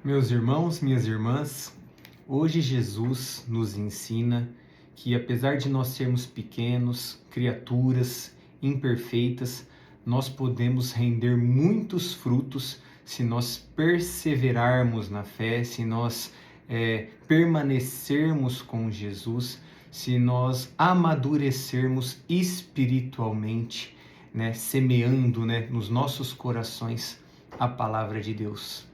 Meus irmãos, minhas irmãs, hoje Jesus nos ensina que apesar de nós sermos pequenos, criaturas imperfeitas, nós podemos render muitos frutos se nós perseverarmos na fé, se nós permanecermos com Jesus, se nós amadurecermos espiritualmente, semeando, nos nossos corações a palavra de Deus.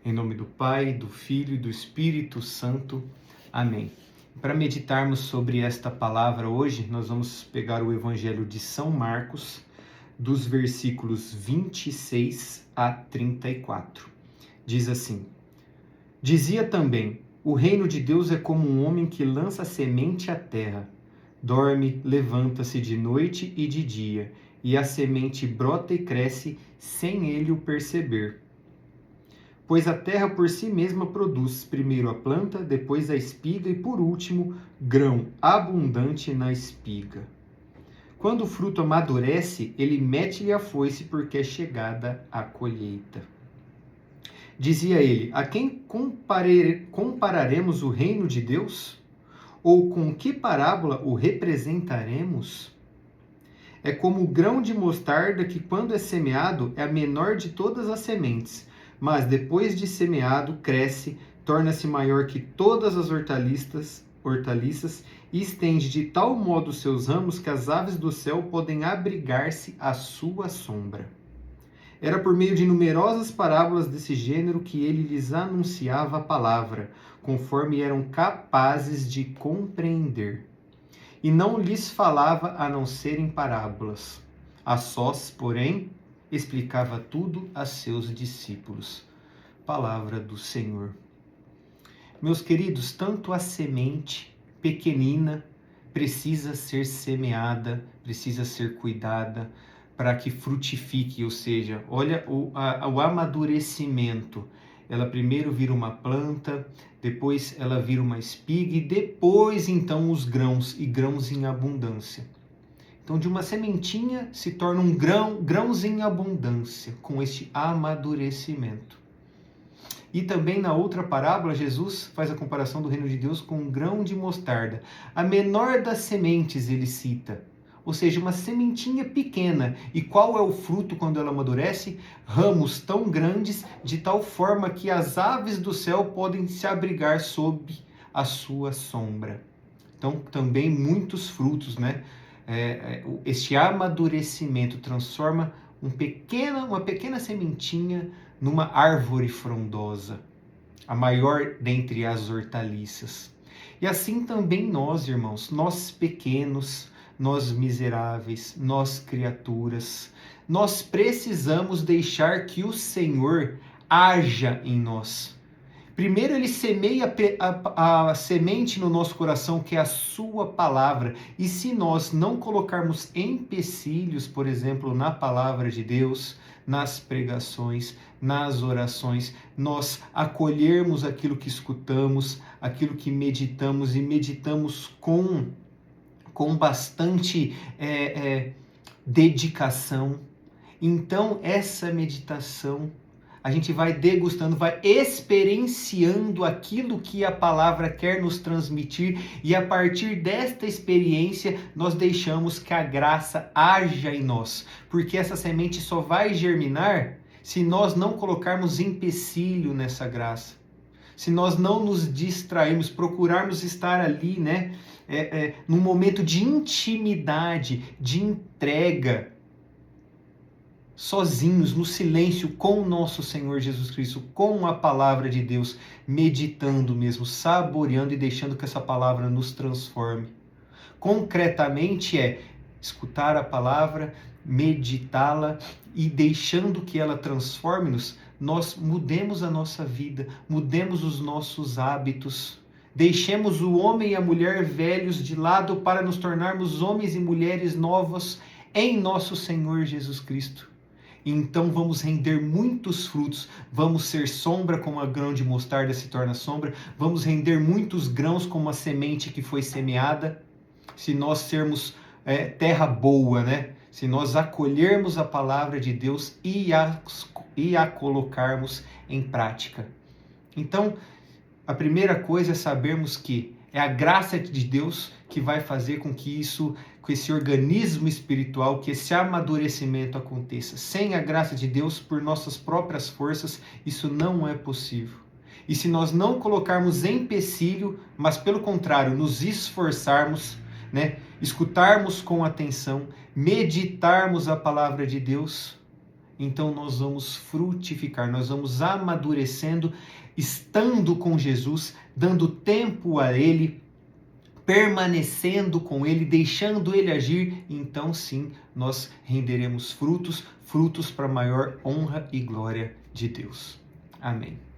Em nome do Pai, do Filho e do Espírito Santo. Amém. Para meditarmos sobre esta palavra hoje, nós vamos pegar o Evangelho de São Marcos, dos versículos 26 a 34. Diz assim: Dizia também: o reino de Deus é como um homem que lança semente à terra. Dorme, levanta-se de noite e de dia, e a semente brota e cresce sem ele o perceber. Pois a terra por si mesma produz primeiro a planta, depois a espiga e por último grão abundante na espiga. Quando o fruto amadurece, ele mete-lhe a foice porque é chegada a colheita. Dizia ele: a quem compararemos o reino de Deus? Ou com que parábola o representaremos? É como o grão de mostarda que, quando é semeado, é a menor de todas as sementes, mas depois de semeado, cresce, torna-se maior que todas as hortaliças e estende de tal modo seus ramos que as aves do céu podem abrigar-se à sua sombra. Era por meio de numerosas parábolas desse gênero que ele lhes anunciava a palavra, conforme eram capazes de compreender. E não lhes falava a não ser em parábolas. A sós, porém, explicava tudo a seus discípulos. Palavra do Senhor. Meus queridos, tanto a semente pequenina precisa ser semeada, precisa ser cuidada para que frutifique, ou seja, olha o amadurecimento. Ela primeiro vira uma planta, depois ela vira uma espiga e depois então os grãos, e grãos em abundância. Então, de uma sementinha se torna um grãos em abundância, com este amadurecimento. E também na outra parábola, Jesus faz a comparação do reino de Deus com um grão de mostarda. A menor das sementes ele cita, ou seja, uma sementinha pequena. E qual é o fruto quando ela amadurece? Ramos tão grandes, de tal forma que as aves do céu podem se abrigar sob a sua sombra. Então, também muitos frutos, este amadurecimento transforma uma pequena sementinha numa árvore frondosa, a maior dentre as hortaliças. E assim também nós, irmãos, nós pequenos, nós miseráveis, nós criaturas, nós precisamos deixar que o Senhor haja em nós. Primeiro ele semeia a semente no nosso coração, que é a sua palavra. E se nós não colocarmos empecilhos, por exemplo, na palavra de Deus, nas pregações, nas orações, nós acolhermos aquilo que escutamos, aquilo que meditamos e meditamos com bastante dedicação. Então essa meditação, a gente vai degustando, vai experienciando aquilo que a palavra quer nos transmitir, e a partir desta experiência nós deixamos que a graça haja em nós, porque essa semente só vai germinar se nós não colocarmos empecilho nessa graça, se nós não nos distrairmos, procurarmos estar ali, num momento de intimidade, de entrega, sozinhos, no silêncio, com o nosso Senhor Jesus Cristo, com a palavra de Deus, meditando mesmo, saboreando e deixando que essa palavra nos transforme. Concretamente escutar a palavra, meditá-la e deixando que ela transforme-nos, nós mudemos a nossa vida, mudemos os nossos hábitos, deixemos o homem e a mulher velhos de lado para nos tornarmos homens e mulheres novos em nosso Senhor Jesus Cristo. Então vamos render muitos frutos, vamos ser sombra como a grão de mostarda se torna sombra, vamos render muitos grãos como a semente que foi semeada, se nós sermos terra boa, se nós acolhermos a palavra de Deus e a colocarmos em prática. Então, a primeira coisa é sabermos que é a graça de Deus que vai fazer com que esse organismo espiritual, que esse amadurecimento aconteça. Sem a graça de Deus, por nossas próprias forças, isso não é possível. E se nós não colocarmos empecilho, mas pelo contrário, nos esforçarmos, né, escutarmos com atenção, meditarmos a palavra de Deus, então nós vamos frutificar, nós vamos amadurecendo, estando com Jesus, dando tempo a Ele, permanecendo com Ele, deixando Ele agir, então sim, nós renderemos frutos para a maior honra e glória de Deus. Amém.